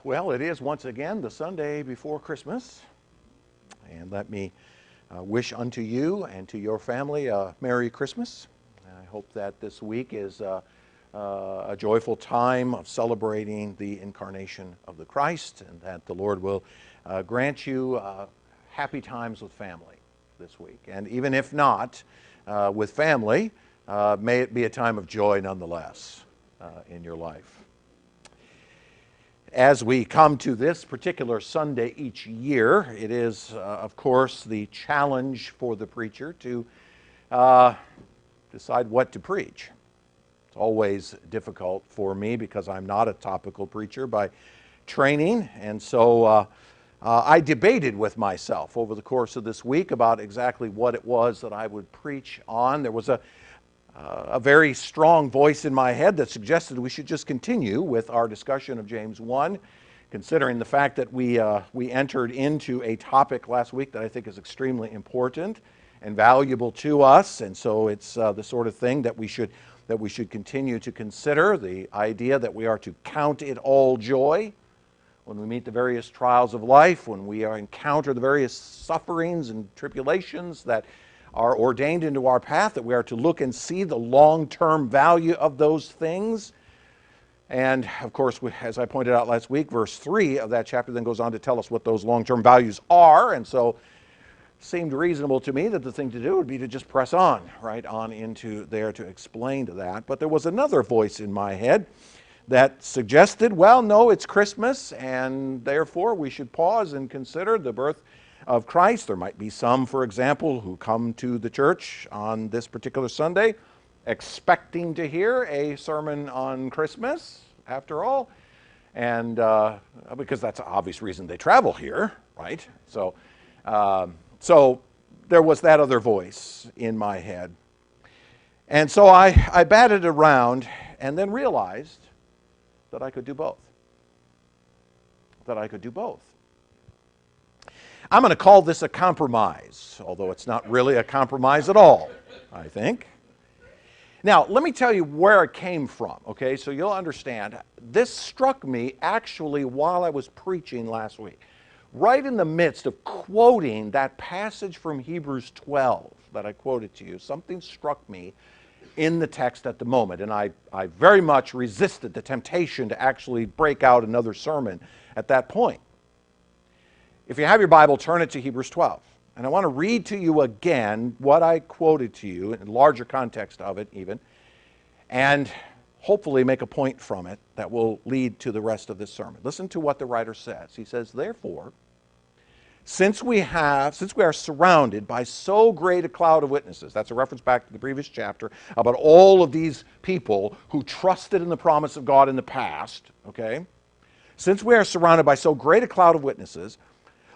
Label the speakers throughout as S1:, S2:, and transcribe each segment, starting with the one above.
S1: Well, it is once again the Sunday before Christmas, and let me wish unto you and to your family a Merry Christmas. I hope that this week is a joyful time of celebrating the Incarnation of the Christ, and that the Lord will grant you happy times with family this week. And even if not with family, may it be a time of joy nonetheless in your life. As we come to this particular Sunday each year, it is, of course, the challenge for the preacher to decide what to preach. It's always difficult for me because I'm not a topical preacher by training, and so I debated with myself over the course of this week about exactly what it was that I would preach on. There was a very strong voice in my head that suggested we should just continue with our discussion of James 1, considering the fact that we entered into a topic last week that I think is extremely important and valuable to us, and so it's the sort of thing that we should continue to consider, the idea that we are to count it all joy when we meet the various trials of life, when we encounter the various sufferings and tribulations that are ordained into our path, that we are to look and see the long-term value of those things. And of course, as I pointed out last week, verse 3 of that chapter then goes on to tell us what those long-term values are, and so it seemed reasonable to me that the thing to do would be to just press on, right on into there to explain to that. But there was another voice in my head that suggested, well, no, it's Christmas, and therefore we should pause and consider the birth of Christ. There might be some, for example, who come to the church on this particular Sunday expecting to hear a sermon on Christmas, after all, and because that's an obvious reason they travel here, right? So there was that other voice in my head. And so I batted around and then realized that I could do both. I'm going to call this a compromise, although it's not really a compromise at all, I think. Now, let me tell you where it came from, okay? So you'll understand. This struck me actually while I was preaching last week, right in the midst of quoting that passage from Hebrews 12 that I quoted to you. Something struck me in the text at the moment, and I very much resisted the temptation to actually break out another sermon at that point. If you have your Bible, turn it to Hebrews 12. And I want to read to you again what I quoted to you in larger context of it even, and hopefully make a point from it that will lead to the rest of this sermon. Listen to what the writer says. He says, therefore, since we are surrounded by so great a cloud of witnesses, that's a reference back to the previous chapter about all of these people who trusted in the promise of God in the past, okay? Since we are surrounded by so great a cloud of witnesses,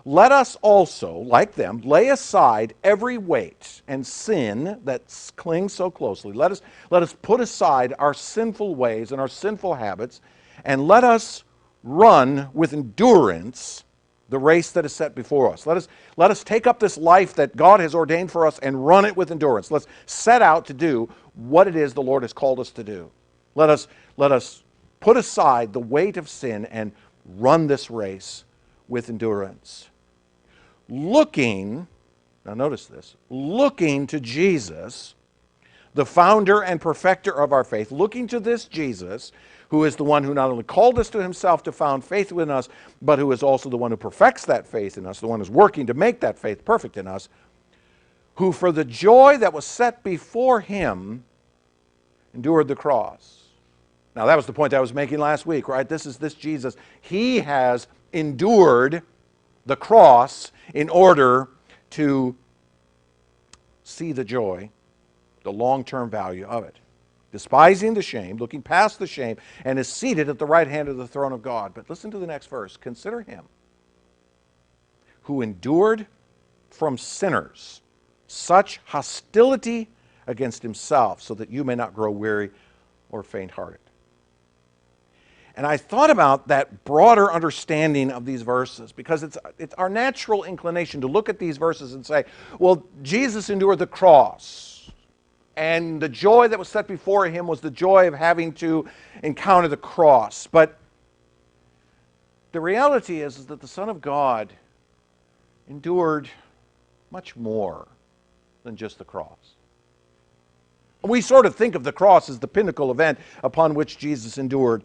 S1: let us also, like them, lay aside every weight and sin that clings so closely. Let us put aside our sinful ways and our sinful habits, and let us run with endurance the race that is set before us. Let us take up this life that God has ordained for us and run it with endurance. Let's set out to do what it is the Lord has called us to do. Let us put aside the weight of sin and run this race with endurance. Looking, now notice this, looking to Jesus, the founder and perfecter of our faith, looking to this Jesus, who is the one who not only called us to himself to found faith in us, but who is also the one who perfects that faith in us, the one who's working to make that faith perfect in us, who for the joy that was set before him endured the cross. Now that was the point I was making last week, right? This is this Jesus. He has endured the cross in order to see the joy, the long-term value of it. Despising the shame, looking past the shame, and is seated at the right hand of the throne of God. But listen to the next verse. Consider him who endured from sinners such hostility against himself, so that you may not grow weary or faint-hearted. And I thought about that broader understanding of these verses because it's our natural inclination to look at these verses and say, well, Jesus endured the cross, and the joy that was set before him was the joy of having to encounter the cross. But the reality is that the Son of God endured much more than just the cross. We sort of think of the cross as the pinnacle event upon which Jesus endured.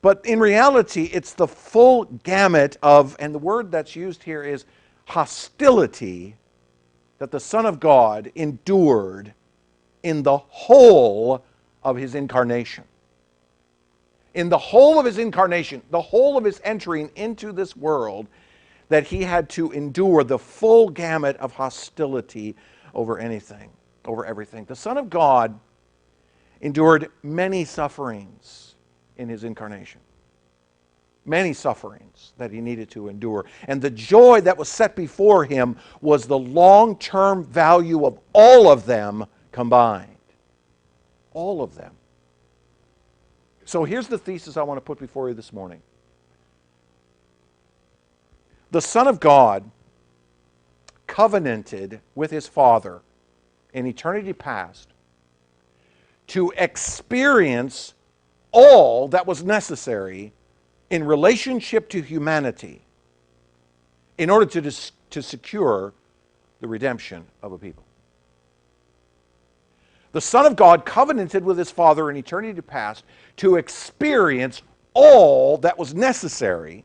S1: But in reality, it's the full gamut of, and the word that's used here is hostility, that the Son of God endured in the whole of his incarnation. In the whole of his incarnation, the whole of his entering into this world, that he had to endure the full gamut of hostility over anything, over everything. The Son of God endured many sufferings in his incarnation. Many sufferings that he needed to endure. And the joy that was set before him was the long-term value of all of them combined. All of them. So here's the thesis I want to put before you this morning. The Son of God covenanted with his Father in eternity past to experience all that was necessary in relationship to humanity in order to secure the redemption of a people. The Son of God covenanted with his Father in eternity past to experience all that was necessary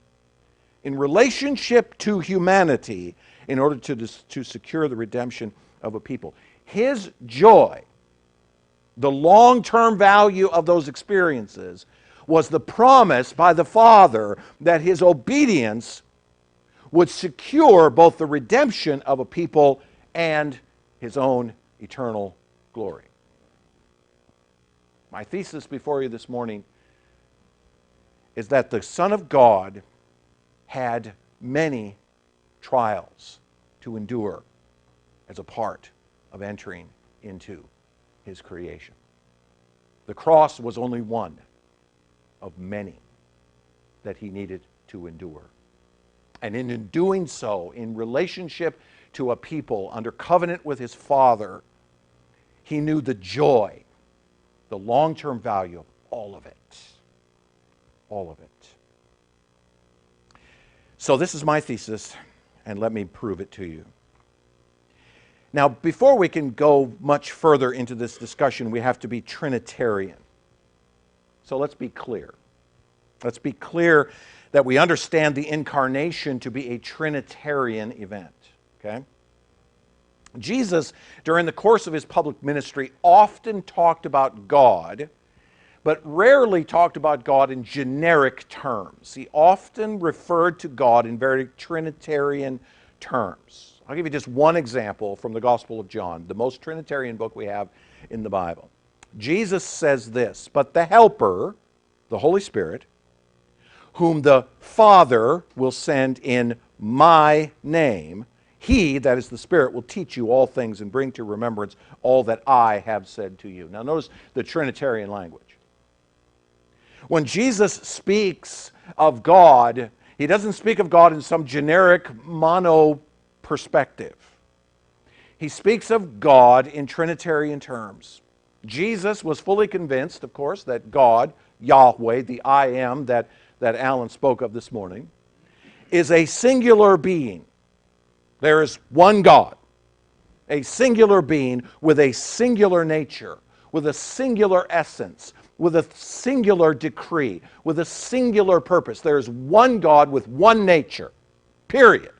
S1: in relationship to humanity in order to secure the redemption of a people. His joy, the long-term value of those experiences, was the promise by the Father that his obedience would secure both the redemption of a people and his own eternal glory. My thesis before you this morning is that the Son of God had many trials to endure as a part of entering into his creation. The cross was only one of many that he needed to endure. And in doing so, in relationship to a people under covenant with his Father, he knew the joy, the long-term value of all of it. All of it. So this is my thesis, and let me prove it to you. Now, before we can go much further into this discussion, we have to be Trinitarian. So let's be clear. Let's be clear that we understand the incarnation to be a Trinitarian event. Okay? Jesus, during the course of his public ministry, often talked about God, but rarely talked about God in generic terms. He often referred to God in very Trinitarian terms. I'll give you just one example from the Gospel of John, the most Trinitarian book we have in the Bible. Jesus says this, "But the Helper, the Holy Spirit, whom the Father will send in my name, he," that is the Spirit, "will teach you all things and bring to remembrance all that I have said to you." Now notice the Trinitarian language. When Jesus speaks of God, he doesn't speak of God in some generic mono perspective. He speaks of God in Trinitarian terms. Jesus was fully convinced, of course, that God, Yahweh, the I am that Alan spoke of this morning, is a singular being. There is one God, a singular being with a singular nature, with a singular essence, with a singular decree, with a singular purpose. There is one God with one nature, period.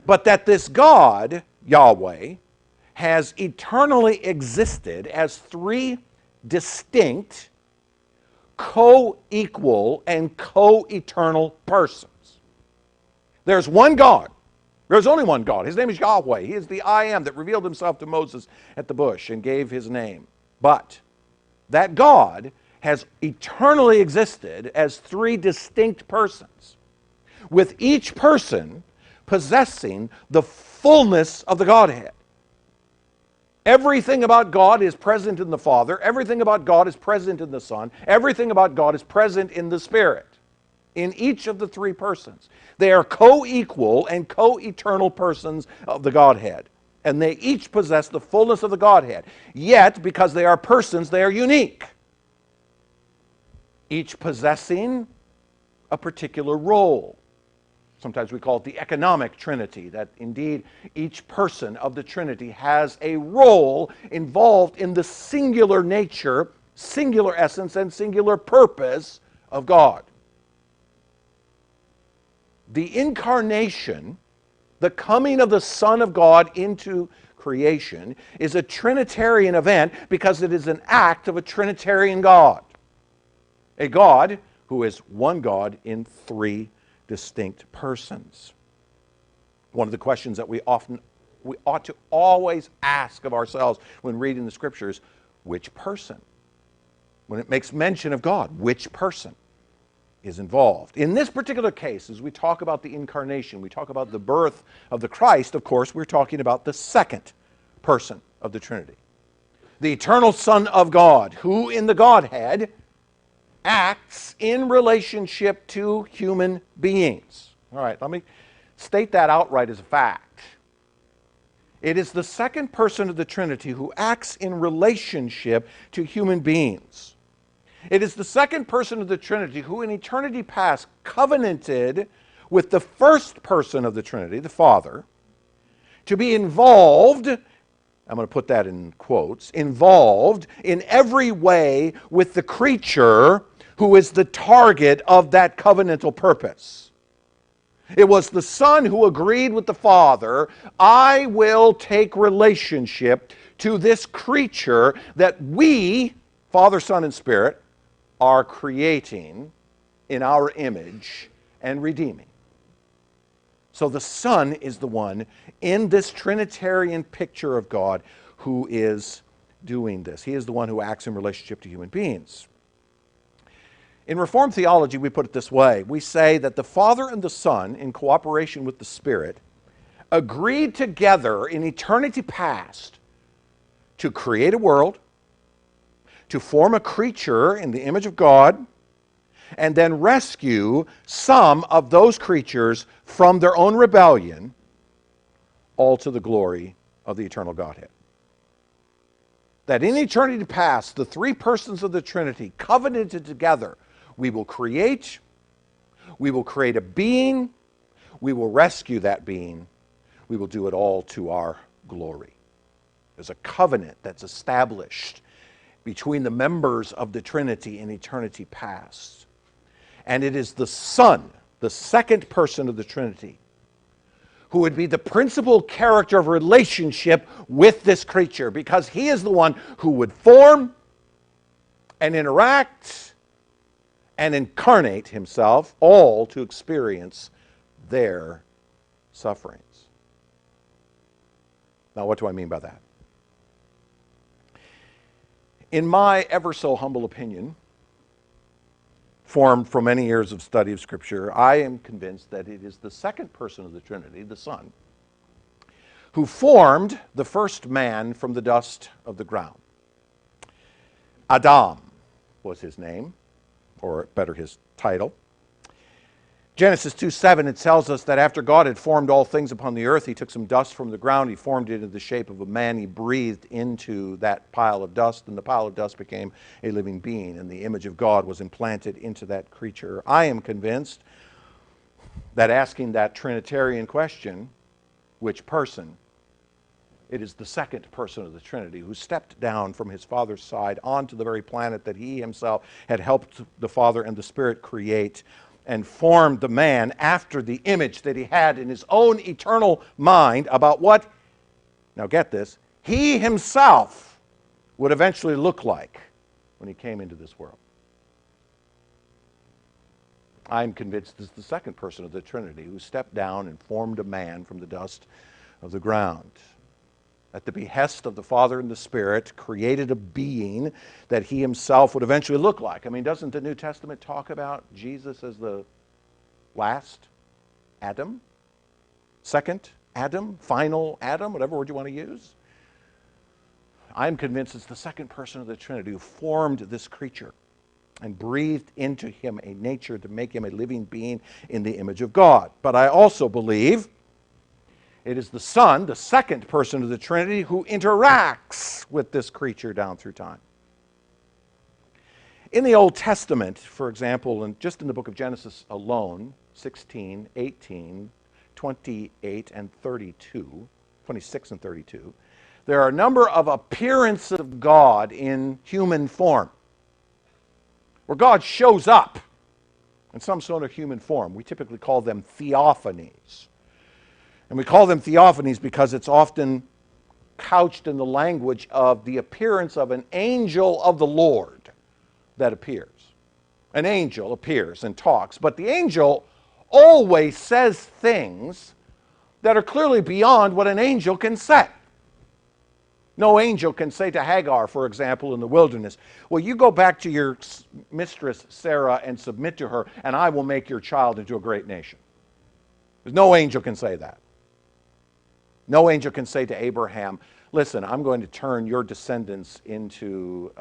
S1: But that this God, Yahweh, has eternally existed as three distinct, co-equal, and co-eternal persons. There's one God. There's only one God. His name is Yahweh. He is the I am that revealed himself to Moses at the bush and gave his name. But that God has eternally existed as three distinct persons, with each person possessing the fullness of the Godhead. Everything about God is present in the Father. Everything about God is present in the Son. Everything about God is present in the Spirit. In each of the three persons. They are co-equal and co-eternal persons of the Godhead. And they each possess the fullness of the Godhead. Yet, because they are persons, they are unique. each possessing a particular role. Sometimes we call it the economic Trinity, that indeed each person of the Trinity has a role involved in the singular nature, singular essence, and singular purpose of God. The incarnation, the coming of the Son of God into creation, is a Trinitarian event because it is an act of a Trinitarian God. A God who is one God in three distinct persons. One of the questions that we ought to always ask of ourselves when reading the Scriptures, which person? When it makes mention of God, which person is involved? In this particular case, as we talk about the incarnation, we talk about the birth of the Christ, of course, we're talking about the second person of the Trinity. The eternal Son of God, who in the Godhead acts in relationship to human beings. All right, let me state that outright as a fact. It is the second person of the Trinity who acts in relationship to human beings. It is the second person of the Trinity who in eternity past covenanted with the first person of the Trinity, the Father, to be involved, I'm going to put that in quotes, involved in every way with the creature who is the target of that covenantal purpose. It was the Son who agreed with the Father, I will take relationship to this creature that we, Father, Son, and Spirit, are creating in our image and redeeming. So the Son is the one in this Trinitarian picture of God who is doing this. He is the one who acts in relationship to human beings. In Reformed theology, we put it this way. We say that the Father and the Son, in cooperation with the Spirit, agreed together in eternity past to create a world, to form a creature in the image of God, and then rescue some of those creatures from their own rebellion, all to the glory of the eternal Godhead. That in eternity past, the three persons of the Trinity covenanted together, we will create a being, we will rescue that being, we will do it all to our glory. There's a covenant that's established between the members of the Trinity in eternity past. And it is the Son, the second person of the Trinity, who would be the principal character of relationship with this creature, because he is the one who would form and interact and incarnate himself, all to experience their sufferings. Now, what do I mean by that? In my ever so humble opinion, formed from many years of study of Scripture, I am convinced that it is the second person of the Trinity, the Son, who formed the first man from the dust of the ground. Adam was his name, or better, his title. Genesis 2:7, it tells us that after God had formed all things upon the earth, he took some dust from the ground, he formed it into the shape of a man, he breathed into that pile of dust, and the pile of dust became a living being, and the image of God was implanted into that creature. I am convinced that asking that Trinitarian question, which person, it is the second person of the Trinity who stepped down from his Father's side onto the very planet that he himself had helped the Father and the Spirit create, and formed the man after the image that he had in his own eternal mind about what, now get this, he himself would eventually look like when he came into this world. I'm convinced this is the second person of the Trinity who stepped down and formed a man from the dust of the ground. At the behest of the Father and the Spirit, created a being that he himself would eventually look like. I mean, doesn't the New Testament talk about Jesus as the last Adam? Second Adam? Final Adam? Whatever word you want to use. I'm convinced it's the second person of the Trinity who formed this creature and breathed into him a nature to make him a living being in the image of God. But I also believe it is the Son, the second person of the Trinity, who interacts with this creature down through time. In the Old Testament, for example, and just in the book of Genesis alone, 16, 18, 28, and 32, 26 and 32, there are a number of appearances of God in human form, where God shows up in some sort of human form. We typically call them theophanies. And we call them theophanies because it's often couched in the language of the appearance of an angel of the Lord that appears. An angel appears and talks, but the angel always says things that are clearly beyond what an angel can say. No angel can say to Hagar, for example, in the wilderness, well, you go back to your mistress Sarah and submit to her, and I will make your child into a great nation. Because no angel can say that. No angel can say to Abraham, listen, I'm going to turn your descendants into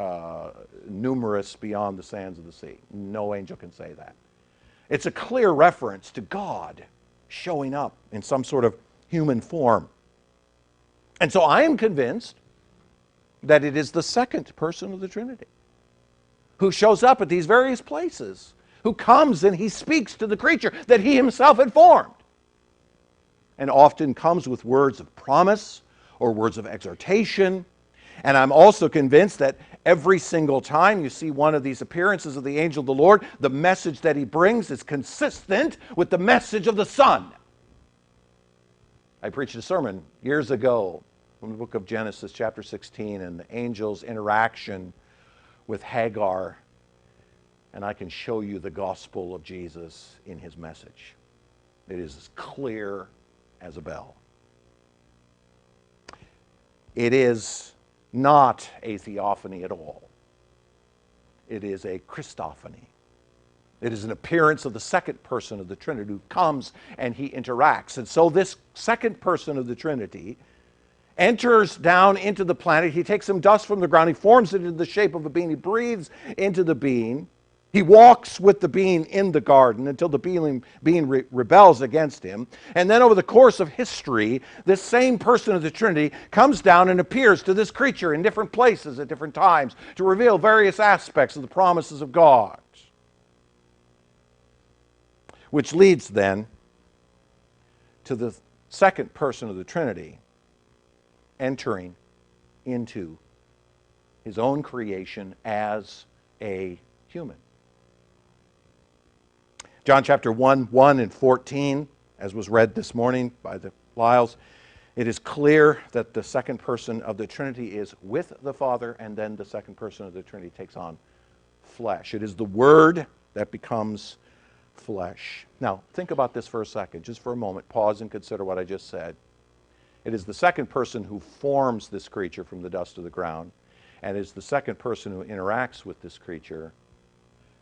S1: numerous beyond the sands of the sea. No angel can say that. It's a clear reference to God showing up in some sort of human form. And so I am convinced that it is the second person of the Trinity who shows up at these various places, who comes and he speaks to the creature that he himself had formed, and often comes with words of promise or words of exhortation. And I'm also convinced that every single time you see one of these appearances of the angel of the Lord, the message that he brings is consistent with the message of the Son. I preached a sermon years ago from the book of Genesis, chapter 16, and the angel's interaction with Hagar. And I can show you the gospel of Jesus in his message. It is as clear as a bell. It is not a theophany at all. It is a Christophany. It is an appearance of the second person of the Trinity who comes and he interacts. And so this second person of the Trinity enters down into the planet. He takes some dust from the ground. He forms it into the shape of a being. He breathes into the being. He walks with the being in the garden until the being rebels against him. And then over the course of history, this same person of the Trinity comes down and appears to this creature in different places at different times to reveal various aspects of the promises of God. Which leads then to the second person of the Trinity entering into his own creation as a human. John chapter 1 and 14, as was read this morning by the Lyles, it is clear that the second person of the Trinity is with the Father, and then the second person of the Trinity takes on flesh. It is the Word that becomes flesh. Now, think about this for a second, just for a moment. Pause and consider what I just said. It is the second person who forms this creature from the dust of the ground, and it is the second person who interacts with this creature.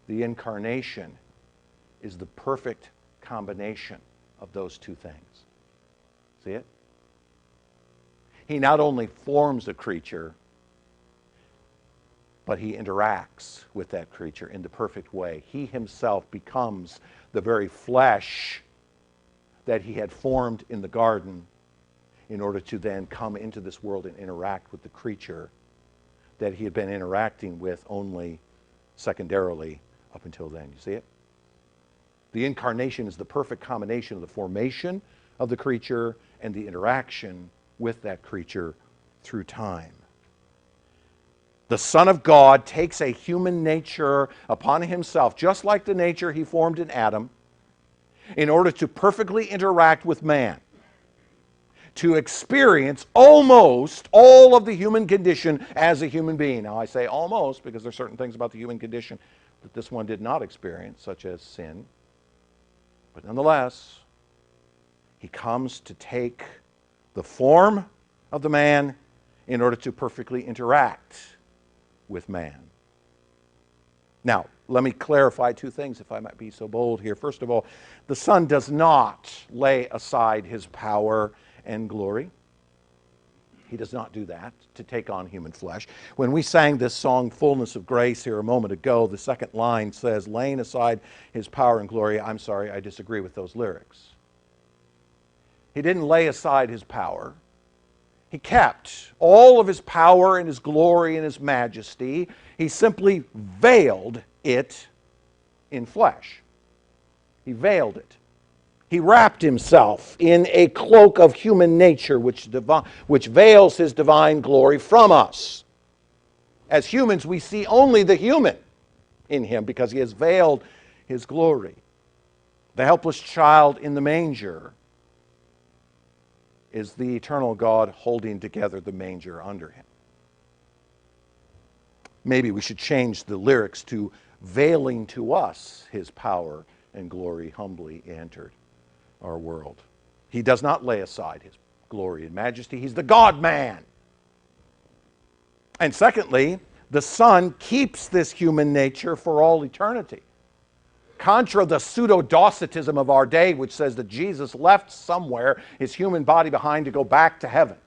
S1: The Incarnation is the perfect combination of those two things. See it? He not only forms a creature, but he interacts with that creature in the perfect way. He himself becomes the very flesh that he had formed in the garden in order to then come into this world and interact with the creature that he had been interacting with only secondarily up until then. You see it? The Incarnation is the perfect combination of the formation of the creature and the interaction with that creature through time. The Son of God takes a human nature upon himself, just like the nature he formed in Adam, in order to perfectly interact with man, to experience almost all of the human condition as a human being. Now, I say almost because there are certain things about the human condition that this one did not experience, such as sin. But nonetheless, he comes to take the form of the man in order to perfectly interact with man. Now, let me clarify two things, if I might be so bold here. First of all, the Son does not lay aside his power and glory. He does not do that to take on human flesh. When we sang this song, Fullness of Grace, here a moment ago, the second line says, laying aside his power and glory. I'm sorry, I disagree with those lyrics. He didn't lay aside his power. He kept all of his power and his glory and his majesty. He simply veiled it in flesh. He veiled it. He wrapped himself in a cloak of human nature which veils his divine glory from us. As humans, we see only the human in him because he has veiled his glory. The helpless child in the manger is the eternal God holding together the manger under him. Maybe we should change the lyrics to veiling to us his power and glory humbly entered our world. He does not lay aside his glory and majesty. He's the God-man. And secondly, the Son keeps this human nature for all eternity. Contra the pseudo-Docetism of our day, which says that Jesus left somewhere his human body behind to go back to heaven.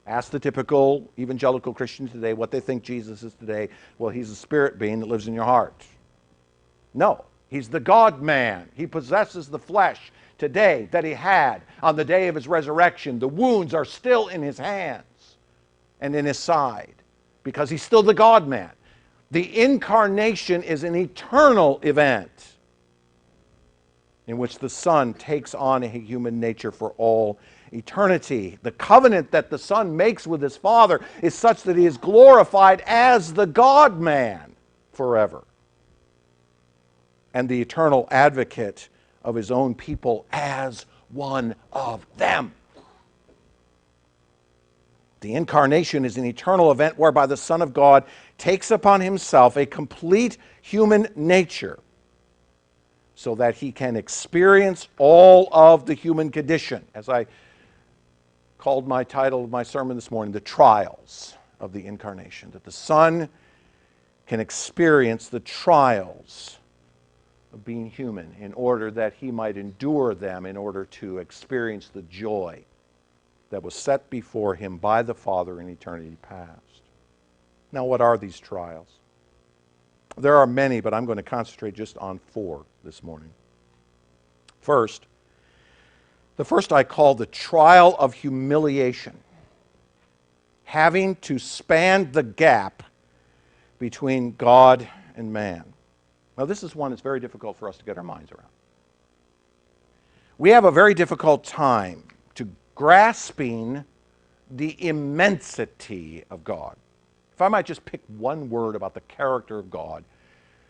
S1: Ask the typical evangelical Christian today what they think Jesus is today. Well, he's a spirit being that lives in your heart. No, he's the God-man. He possesses the flesh today that he had on the day of his resurrection. The wounds are still in his hands and in his side because he's still the God-man. The Incarnation is an eternal event in which the Son takes on a human nature for all eternity. The covenant that the Son makes with his Father is such that he is glorified as the God-man forever, and the eternal advocate of his own people as one of them. The Incarnation is an eternal event whereby the Son of God takes upon himself a complete human nature so that he can experience all of the human condition. As I called my title of my sermon this morning, the trials of the Incarnation. That the Son can experience the trials of being human in order that he might endure them in order to experience the joy that was set before him by the Father in eternity past. Now, what are these trials? There are many, but I'm going to concentrate just on 4 this morning. First, the first I call the trial of humiliation, having to span the gap between God and man. Now, this is one that's very difficult for us to get our minds around. We have a very difficult time to grasping the immensity of God. If I might just pick one word about the character of God,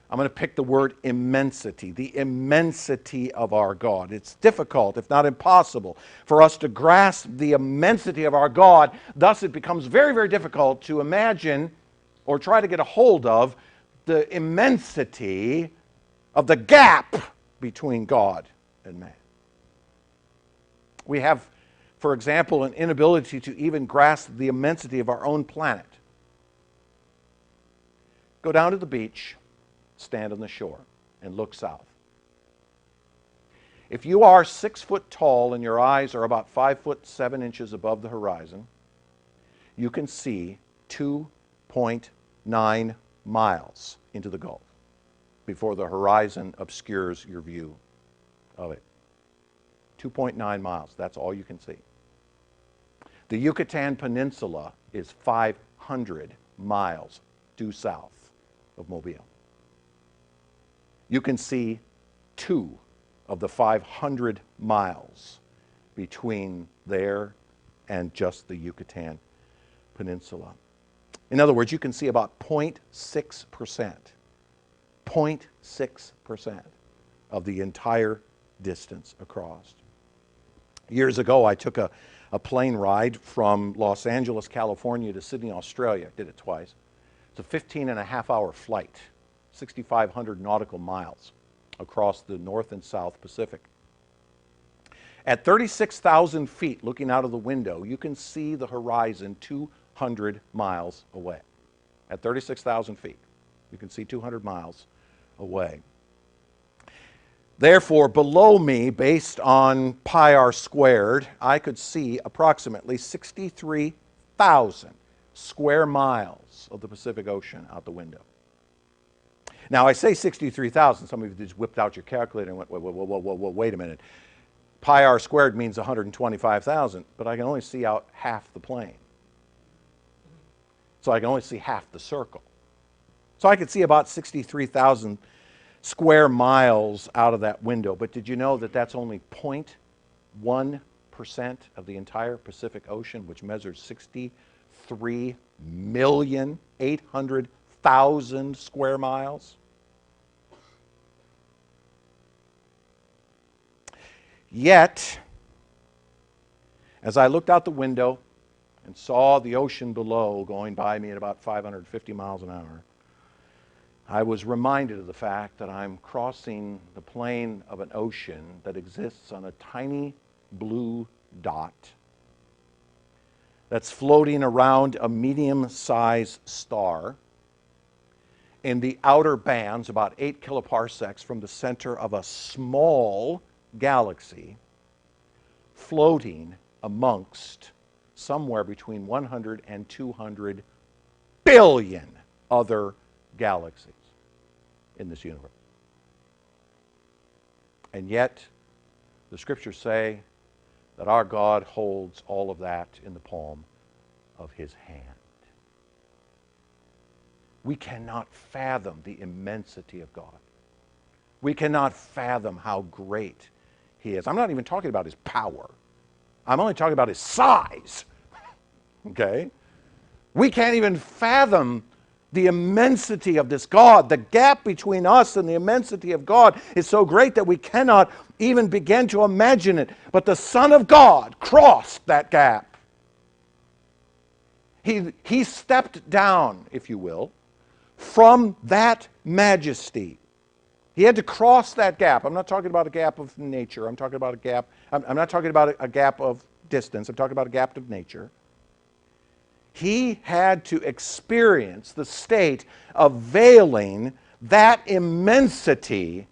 S1: I'm going to pick the word immensity, the immensity of our God. It's difficult, if not impossible, for us to grasp the immensity of our God. Thus, it becomes very, very difficult to imagine or try to get a hold of the immensity of the gap between God and man. We have, for example, an inability to even grasp the immensity of our own planet. Go down to the beach, stand on the shore, and look south. If you are 6 foot tall and your eyes are about 5 foot 7 inches above the horizon, you can see 2.9 miles into the Gulf before the horizon obscures your view of it. 2.9 miles, that's all you can see. The Yucatan Peninsula is 500 miles due south of Mobile. You can see 2 of the 500 miles between there and just the Yucatan Peninsula. In other words, you can see about 0.6% of the entire distance across. Years ago, I took a plane ride from Los Angeles, California to Sydney, Australia. Did it twice. It's a 15-and-a-half-hour flight, 6,500 nautical miles across the North and South Pacific. At 36,000 feet, looking out of the window, you can see the horizon 200 miles away. At 36,000 feet, you can see 200 miles away. Therefore, below me, based on pi r squared, I could see approximately 63,000 square miles of the Pacific Ocean out the window. Now, I say 63,000. Some of you just whipped out your calculator and went, wait a minute. pi r squared means 125,000, but I can only see out half the plane. So I can only see half the circle. So I could see about 63,000 square miles out of that window. But did you know that that's only 0.1% of the entire Pacific Ocean, which measures 63,800,000 square miles? Yet, as I looked out the window and saw the ocean below going by me at about 550 miles an hour, I was reminded of the fact that I'm crossing the plane of an ocean that exists on a tiny blue dot that's floating around a medium-sized star in the outer bands, about 8 kiloparsecs from the center of a small galaxy, floating amongst somewhere between 100 and 200 billion other galaxies in this universe. And yet, the scriptures say that our God holds all of that in the palm of his hand. We cannot fathom the immensity of God. We cannot fathom how great he is. I'm not even talking about his power. I'm only talking about his size. Okay? We can't even fathom the immensity of this God. The gap between us and the immensity of God is so great that we cannot even begin to imagine it. But the Son of God crossed that gap. He stepped down, if you will, from that majesty. He had to cross that gap. I'm not talking about a gap of nature. I'm talking about a gap. I'm not talking about a gap of distance. I'm talking about a gap of nature. He had to experience the state of veiling that immensity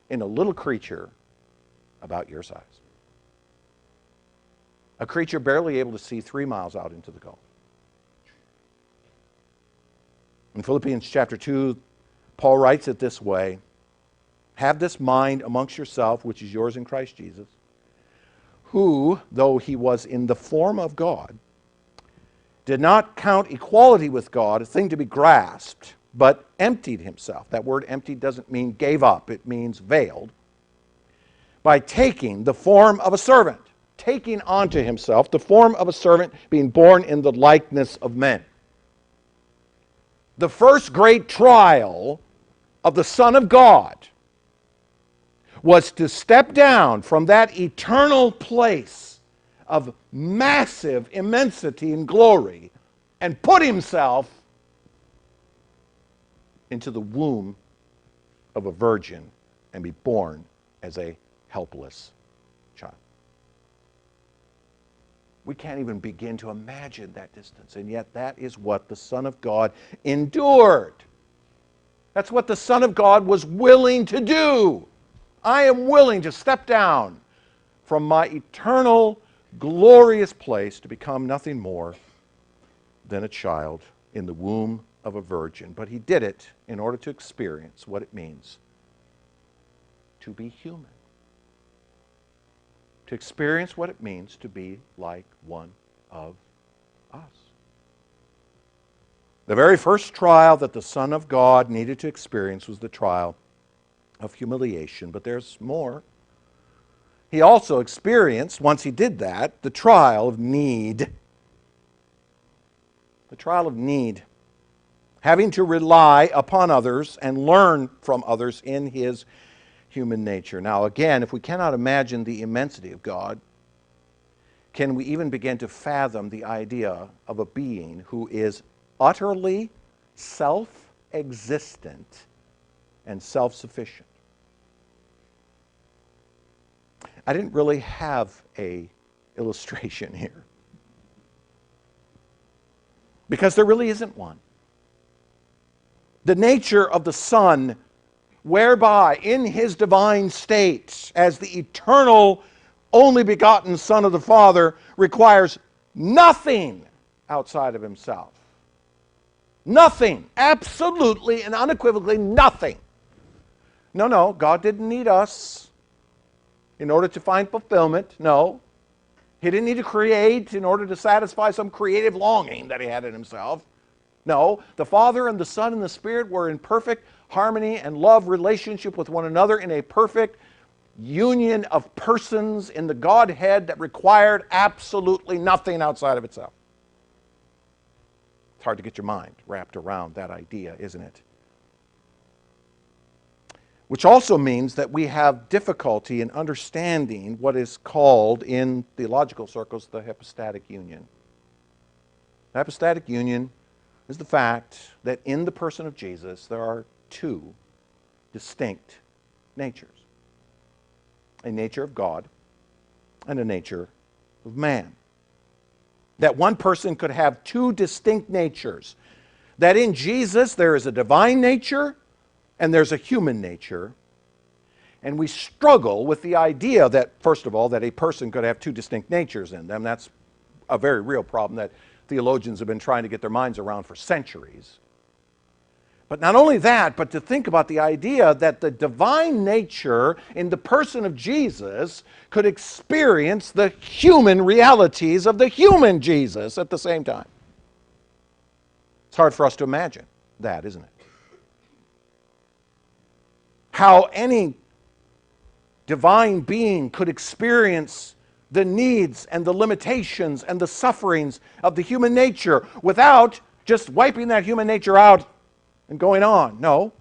S1: in a little creature about your size. A creature barely able to see 3 miles out into the Gulf. In Philippians chapter 2, Paul writes it this way: have this mind amongst yourself, which is yours in Christ Jesus, who, though he was in the form of God, did not count equality with God a thing to be grasped, but emptied himself. That word emptied doesn't mean gave up, it means veiled. By taking the form of a servant, taking onto himself the form of a servant, being born in the likeness of men. The first great trial of the Son of God was to step down from that eternal place of massive immensity and glory and put himself into the womb of a virgin and be born as a helpless child. We can't even begin to imagine that distance, and yet that is what the Son of God endured. That's what the Son of God was willing to do. I am willing to step down from my eternal, glorious place to become nothing more than a child in the womb of a virgin. But he did it in order to experience what it means to be human. To experience what it means to be like one of us. The very first trial that the Son of God needed to experience was the trial of humiliation. But there's more. He also experienced, once he did that, the trial of need. The trial of need. Having to rely upon others and learn from others in his human nature. Now, again, if we cannot imagine the immensity of God, can we even begin to fathom the idea of a being who is utterly self-existent and self-sufficient? I didn't really have an illustration here, because there really isn't one. The nature of the Son, whereby in his divine state, as the eternal, only begotten Son of the Father, requires nothing outside of himself. Nothing. Absolutely and unequivocally nothing. No, God didn't need us. in order to find fulfillment. No. He didn't need to create in order to satisfy some creative longing that he had in himself. No. The Father and the Son and the Spirit were in perfect harmony and love relationship with one another in a perfect union of persons in the Godhead that required absolutely nothing outside of itself. It's hard to get your mind wrapped around that idea, isn't it? Which also means that we have difficulty in understanding what is called in theological circles the hypostatic union. The hypostatic union is the fact that in the person of Jesus there are two distinct natures. A nature of God and a nature of man. That one person could have two distinct natures. That in Jesus there is a divine nature and there's a human nature. And we struggle with the idea that, first of all, that a person could have two distinct natures in them. That's a very real problem that theologians have been trying to get their minds around for centuries. But not only that, but to think about the idea that the divine nature in the person of Jesus could experience the human realities of the human Jesus at the same time. It's hard for us to imagine that, isn't it? How any divine being could experience the needs and the limitations and the sufferings of the human nature without just wiping that human nature out and going on. No,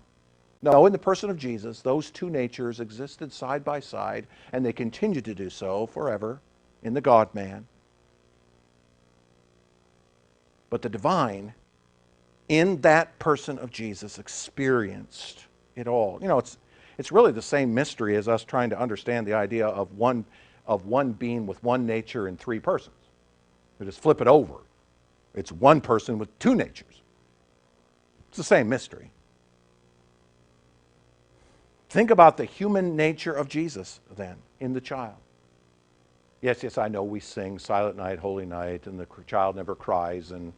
S1: in the person of Jesus, those two natures existed side by side, and they continue to do so forever in the God-man. But the divine, in that person of Jesus, experienced it all. You know, it's really the same mystery as us trying to understand the idea of one being with one nature in three persons. You just flip it over. It's one person with two natures. It's the same mystery. Think about the human nature of Jesus, then, in the child. Yes, I know we sing Silent Night, Holy Night, and the child never cries, and,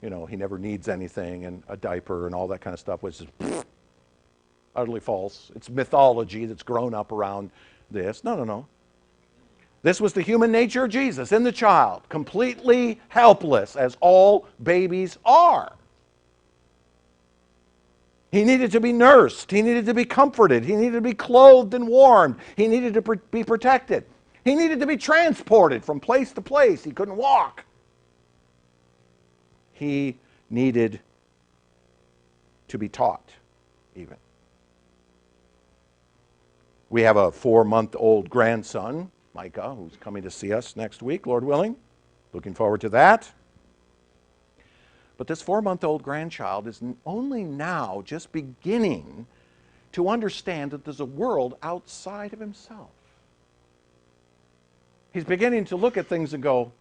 S1: he never needs anything, and a diaper, and all that kind of stuff, which is utterly false. It's mythology that's grown up around this. No. This was the human nature of Jesus in the child, completely helpless, as all babies are. He needed to be nursed. He needed to be comforted. He needed to be clothed and warmed. He needed to be protected. He needed to be transported from place to place. He couldn't walk. He needed to be taught, even. We have a 4-month-old grandson, Micah, who's coming to see us next week, Lord willing. Looking forward to that. But this 4-month-old grandchild is only now just beginning to understand that there's a world outside of himself. He's beginning to look at things and go,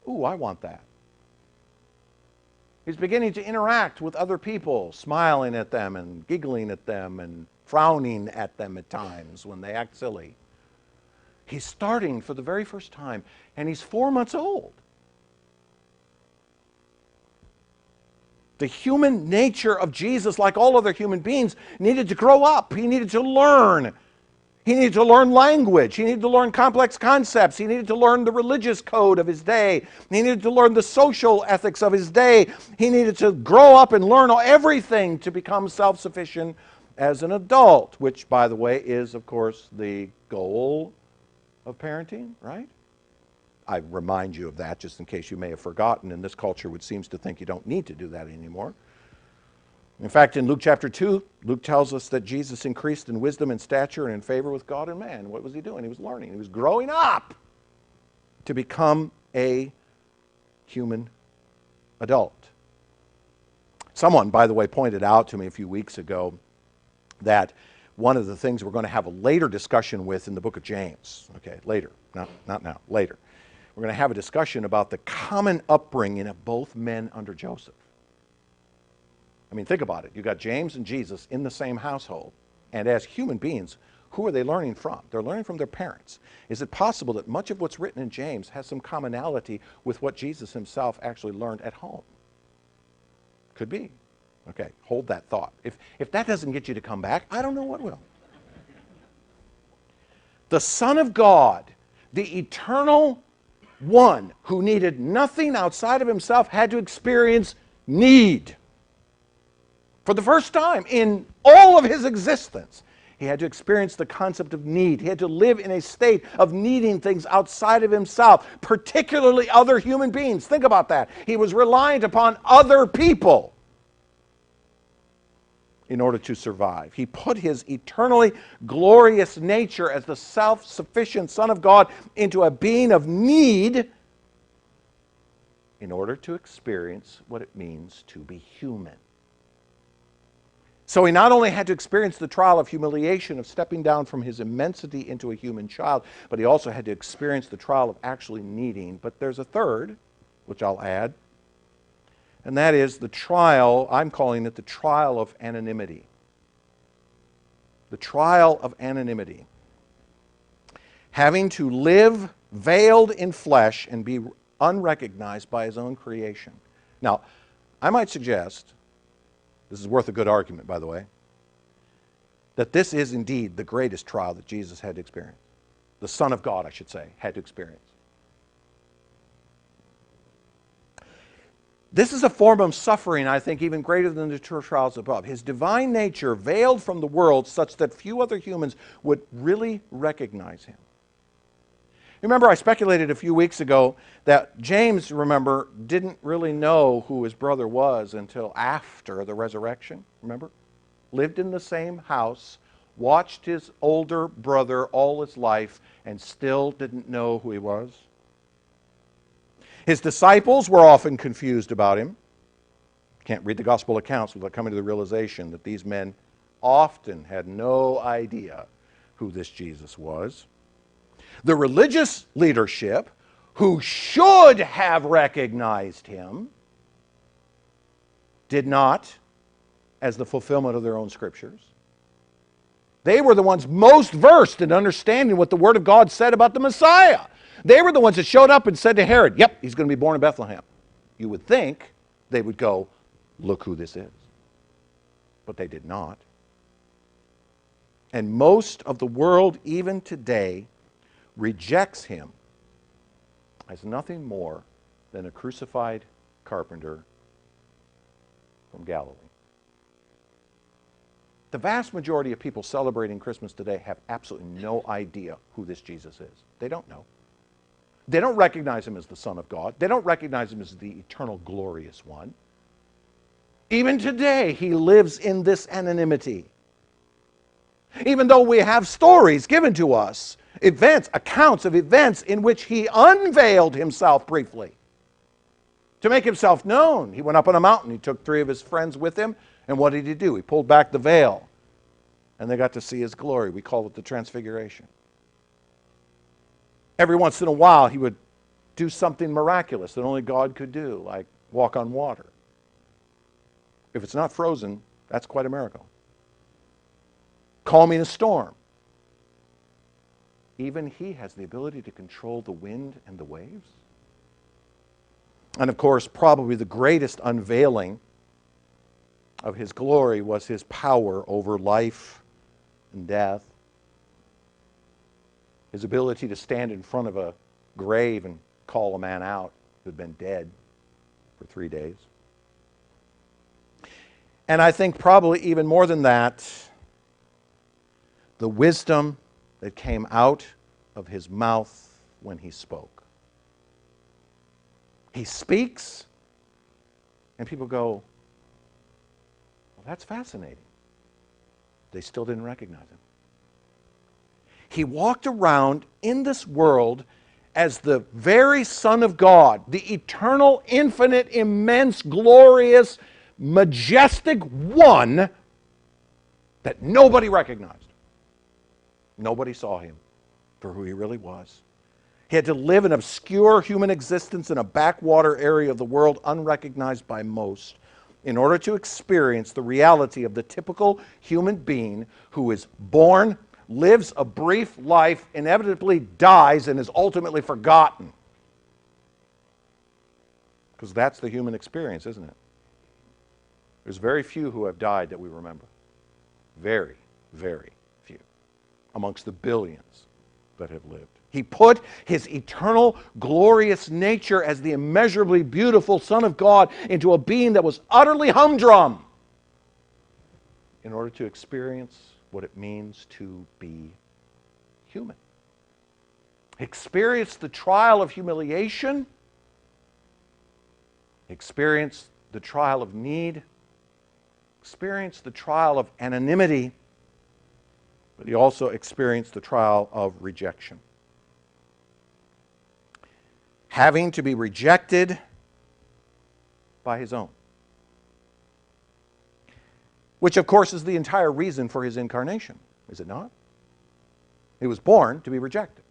S1: ooh, I want that. He's beginning to interact with other people, smiling at them and giggling at them and frowning at them at times when they act silly. He's starting for the very first time, and he's 4 months old. The human nature of Jesus, like all other human beings, needed to grow up. He needed to learn. He needed to learn language. He needed to learn complex concepts. He needed to learn the religious code of his day. He needed to learn the social ethics of his day. He needed to grow up and learn everything to become self-sufficient as an adult, which, by the way, is, of course, the goal of parenting, right? I remind you of that just in case you may have forgotten, and this culture which seems to think you don't need to do that anymore. In fact, in Luke chapter 2, Luke tells us that Jesus increased in wisdom and stature and in favor with God and man. What was he doing? He was learning. He was growing up to become a human adult. Someone, by the way, pointed out to me a few weeks ago that one of the things we're going to have a later discussion with in the book of James, okay, later, not now, later. We're going to have a discussion about the common upbringing of both men under Joseph. I mean, think about it. You've got James and Jesus in the same household, and as human beings, who are they learning from? They're learning from their parents. Is it possible that much of what's written in James has some commonality with what Jesus himself actually learned at home? Could be. Okay, hold that thought. If that doesn't get you to come back, I don't know what will. The Son of God, the eternal one who needed nothing outside of himself, had to experience need. For the first time in all of his existence, he had to experience the concept of need. He had to live in a state of needing things outside of himself, particularly other human beings. Think about that. He was reliant upon other people in order to survive. He put his eternally glorious nature as the self-sufficient Son of God into a being of need in order to experience what it means to be human. So he not only had to experience the trial of humiliation of stepping down from his immensity into a human child, but he also had to experience the trial of actually needing. But there's a third, which I'll add, and that is the trial, I'm calling it the trial of anonymity. The trial of anonymity. Having to live veiled in flesh and be unrecognized by his own creation. Now, I might suggest, this is worth a good argument, by the way, that this is indeed the greatest trial that Jesus had to experience. The Son of God, I should say, had to experience. This is a form of suffering, I think, even greater than the two trials above. His divine nature veiled from the world such that few other humans would really recognize him. Remember, I speculated a few weeks ago that James, remember, didn't really know who his brother was until after the resurrection, remember? Lived in the same house, watched his older brother all his life, and still didn't know who he was. His disciples were often confused about him. Can't read the gospel accounts without coming to the realization that these men often had no idea who this Jesus was. The religious leadership, who should have recognized him, did not, as the fulfillment of their own scriptures. They were the ones most versed in understanding what the Word of God said about the Messiah. They were the ones that showed up and said to Herod, yep, he's going to be born in Bethlehem. You would think they would go, look who this is. But they did not. And most of the world, even today, rejects him as nothing more than a crucified carpenter from Galilee. The vast majority of people celebrating Christmas today have absolutely no idea who this Jesus is. They don't know. They don't recognize him as the Son of God. They don't recognize him as the eternal glorious one. Even today, he lives in this anonymity. Even though we have stories given to us, accounts of events in which he unveiled himself briefly to make himself known. He went up on a mountain. He took 3 of his friends with him. And what did he do? He pulled back the veil. And they got to see his glory. We call it the Transfiguration. Every once in a while, he would do something miraculous that only God could do, like walk on water. If it's not frozen, that's quite a miracle. Calming a storm. Even he has the ability to control the wind and the waves. And of course, probably the greatest unveiling of his glory was his power over life and death. His ability to stand in front of a grave and call a man out who had been dead for 3 days. And I think probably even more than that, the wisdom that came out of his mouth when he spoke. He speaks, and people go, well, that's fascinating. They still didn't recognize him. He walked around in this world as the very Son of God, the eternal, infinite, immense, glorious, majestic one that nobody recognized. Nobody saw him for who he really was. He had to live an obscure human existence in a backwater area of the world unrecognized by most in order to experience the reality of the typical human being who is born, lives a brief life, inevitably dies, and is ultimately forgotten. Because that's the human experience, isn't it? There's very few who have died that we remember. Very, very few. Amongst the billions that have lived. He put his eternal, glorious nature as the immeasurably beautiful Son of God into a being that was utterly humdrum in order to experience what it means to be human. Experience the trial of humiliation, experience the trial of need, experience the trial of anonymity, but he also experienced the trial of rejection. Having to be rejected by his own. Which, of course, is the entire reason for his incarnation, is it not? He was born to be rejected.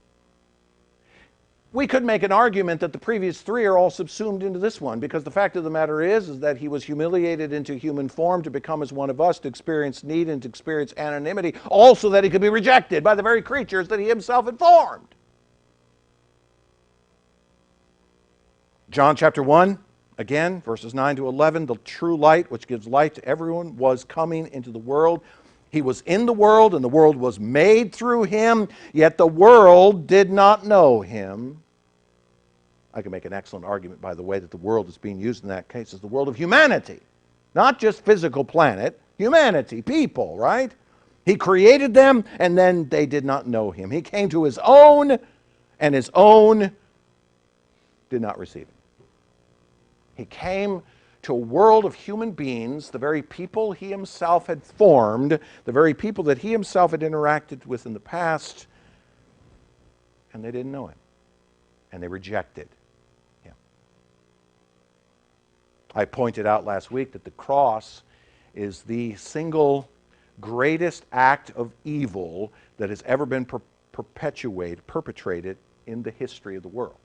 S1: We could make an argument that the previous three are all subsumed into this one, because the fact of the matter is that he was humiliated into human form to become as one of us, to experience need and to experience anonymity, also that he could be rejected by the very creatures that he himself had formed. John chapter 1, again, verses 9 to 11, the true light which gives light to everyone was coming into the world. He was in the world, and the world was made through him, yet the world did not know him. I can make an excellent argument, by the way, that the world is being used in that case as the world of humanity. Not just physical planet, humanity, people, right? He created them, and then they did not know him. He came to his own, and his own did not receive him. He came to a world of human beings, the very people he himself had formed, the very people that he himself had interacted with in the past, and they didn't know him, and they rejected him. I pointed out last week that the cross is the single greatest act of evil that has ever been perpetrated in the history of the world.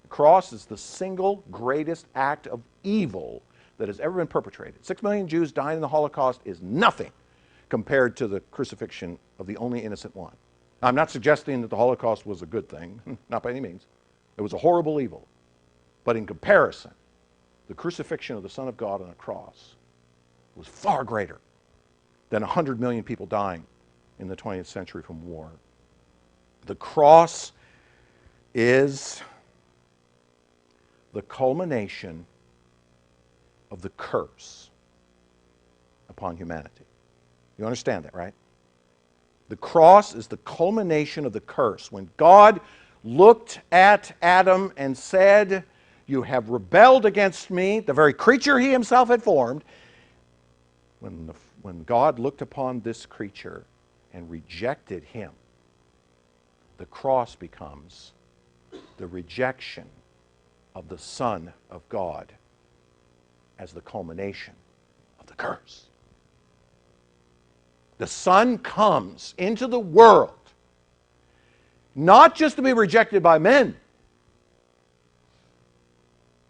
S1: The cross is the single greatest act of evil that has ever been perpetrated. 6 million Jews dying in the Holocaust is nothing compared to the crucifixion of the only innocent one. I'm not suggesting that the Holocaust was a good thing, not by any means. It was a horrible evil. But in comparison, the crucifixion of the Son of God on a cross was far greater than 100 million people dying in the 20th century from war. The cross is the culmination of the curse upon humanity. You understand that, right? The cross is the culmination of the curse. When God looked at Adam and said, "You have rebelled against me," the very creature he himself had formed, when God looked upon this creature and rejected him, the cross becomes the rejection of the Son of God as the culmination of the curse. The Son comes into the world not just to be rejected by men,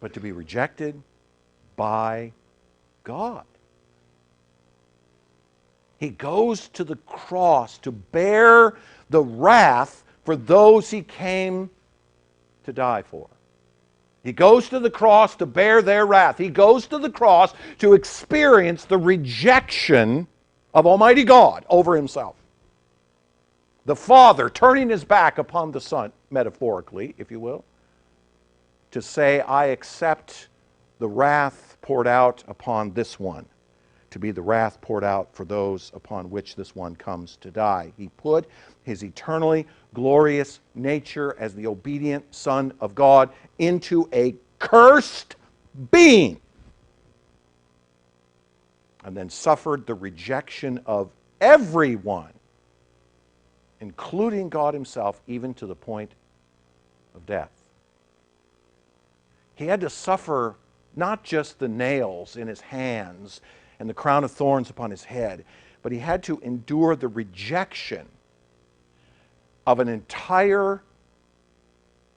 S1: but to be rejected by God. He goes to the cross to bear the wrath for those he came to die for. He goes to the cross to bear their wrath. He goes to the cross to experience the rejection of Almighty God over himself. The Father turning his back upon the Son, metaphorically, if you will, to say, "I accept the wrath poured out upon this one, to be the wrath poured out for those upon which this one comes to die." He put his eternally glorious nature as the obedient Son of God into a cursed being, and then suffered the rejection of everyone, including God himself, even to the point of death. He had to suffer not just the nails in his hands and the crown of thorns upon his head, but he had to endure the rejection of an entire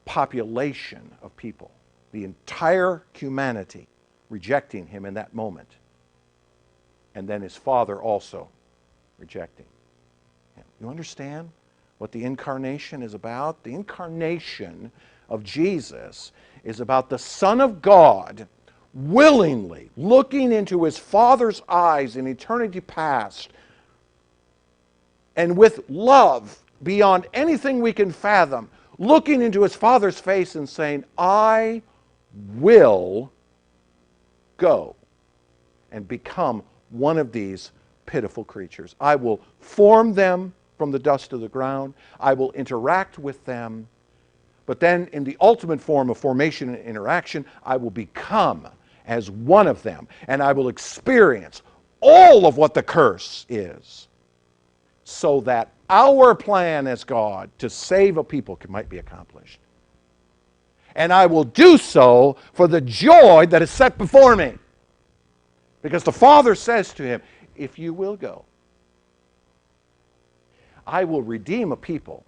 S1: population of people, the entire humanity rejecting him in that moment, and then his Father also rejecting him. You understand what the incarnation is about? The incarnation of Jesus is about the Son of God willingly looking into his Father's eyes in eternity past, and with love beyond anything we can fathom, looking into his Father's face and saying, I will go and become one of these pitiful creatures. I will form them from the dust of the ground. I will interact with them. But then in the ultimate form of formation and interaction, I will become as one of them. And I will experience all of what the curse is, so that our plan as God to save a people might be accomplished. And I will do so for the joy that is set before me. Because the Father says to him, if you will go, I will redeem a people,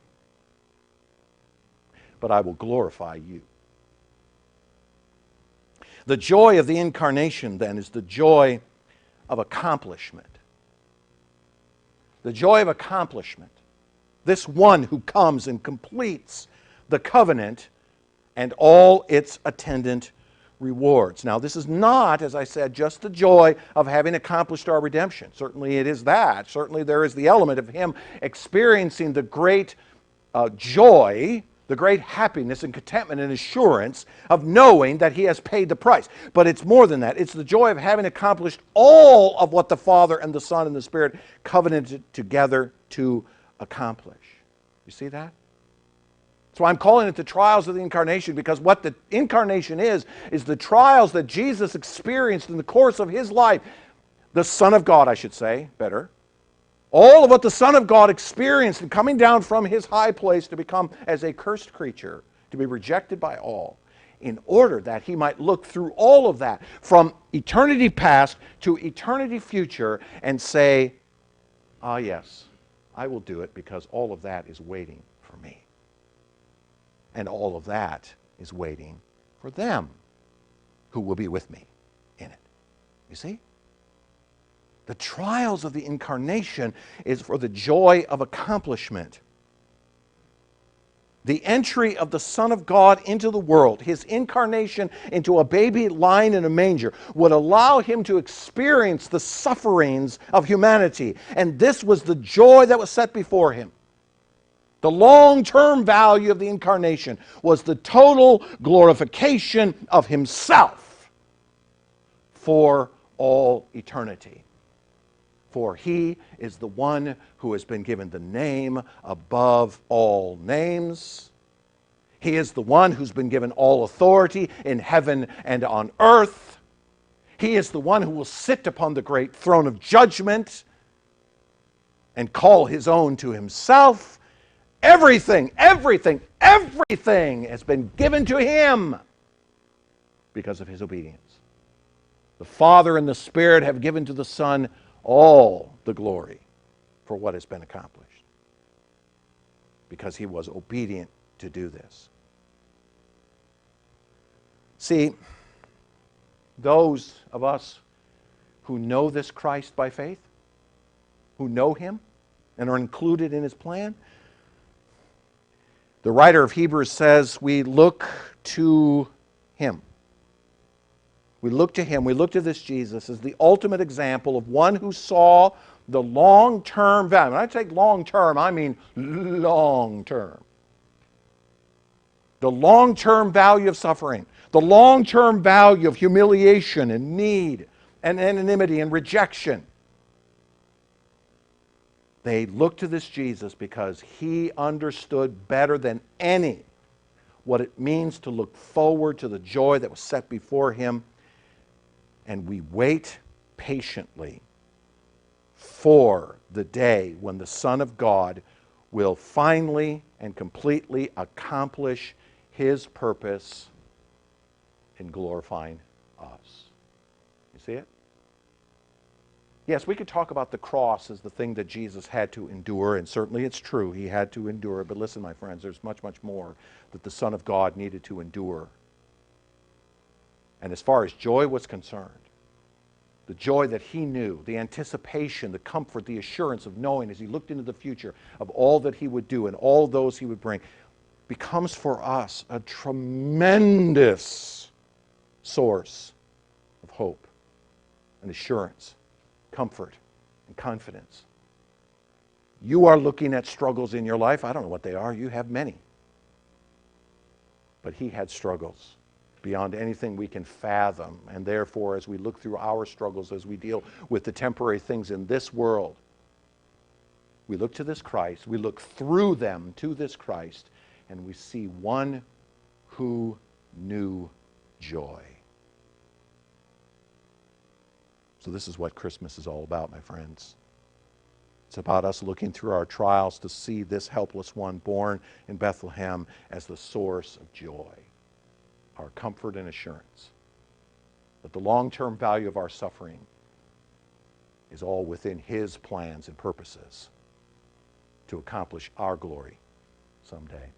S1: but I will glorify you. The joy of the Incarnation, then, is the joy of accomplishment. The joy of accomplishment. This one who comes and completes the covenant and all its attendant rewards. Now, this is not, as I said, just the joy of having accomplished our redemption. Certainly it is that. Certainly there is the element of him experiencing the great joy, the great happiness and contentment and assurance of knowing that he has paid the price. But it's more than that. It's the joy of having accomplished all of what the Father and the Son and the Spirit covenanted together to accomplish. You see that? That's why I'm calling it the trials of the Incarnation, because what the Incarnation is the trials that Jesus experienced in the course of his life. The Son of God, I should say, better. All of what the Son of God experienced in coming down from his high place to become as a cursed creature, to be rejected by all, in order that he might look through all of that from eternity past to eternity future and say, ah, yes, I will do it because all of that is waiting for me. And all of that is waiting for them who will be with me in it. You see? The trials of the Incarnation is for the joy of accomplishment. The entry of the Son of God into the world, his incarnation into a baby lying in a manger, would allow him to experience the sufferings of humanity. And this was the joy that was set before him. The long-term value of the Incarnation was the total glorification of himself for all eternity. For he is the one who has been given the name above all names. He is the one who's been given all authority in heaven and on earth. He is the one who will sit upon the great throne of judgment and call his own to himself. Everything has been given to him because of his obedience. The Father and the Spirit have given to the Son all the glory for what has been accomplished, because he was obedient to do this. See, those of us who know this Christ by faith, who know him and are included in his plan, the writer of Hebrews says we look to him. We look to him. We look to this Jesus as the ultimate example of one who saw the long-term value. When I take long-term, I mean long-term. The long-term value of suffering. The long-term value of humiliation and need and anonymity and rejection. They looked to this Jesus because he understood better than any what it means to look forward to the joy that was set before him. And we wait patiently for the day when the Son of God will finally and completely accomplish his purpose in glorifying us. You see it? Yes, we could talk about the cross as the thing that Jesus had to endure, and certainly it's true, he had to endure. But listen, my friends, there's much, much more that the Son of God needed to endure. And as far as joy was concerned, the joy that he knew, the anticipation, the comfort, the assurance of knowing as he looked into the future of all that he would do and all those he would bring, becomes for us a tremendous source of hope and assurance, comfort and confidence. You are looking at struggles in your life. I don't know what they are. You have many. But he had struggles beyond anything we can fathom. And therefore, as we look through our struggles, as we deal with the temporary things in this world, we look to this Christ, we look through them to this Christ, and we see one who knew joy. So this is what Christmas is all about, my friends. It's about us looking through our trials to see this helpless one born in Bethlehem as the source of joy, our comfort and assurance that the long-term value of our suffering is all within his plans and purposes to accomplish our glory someday.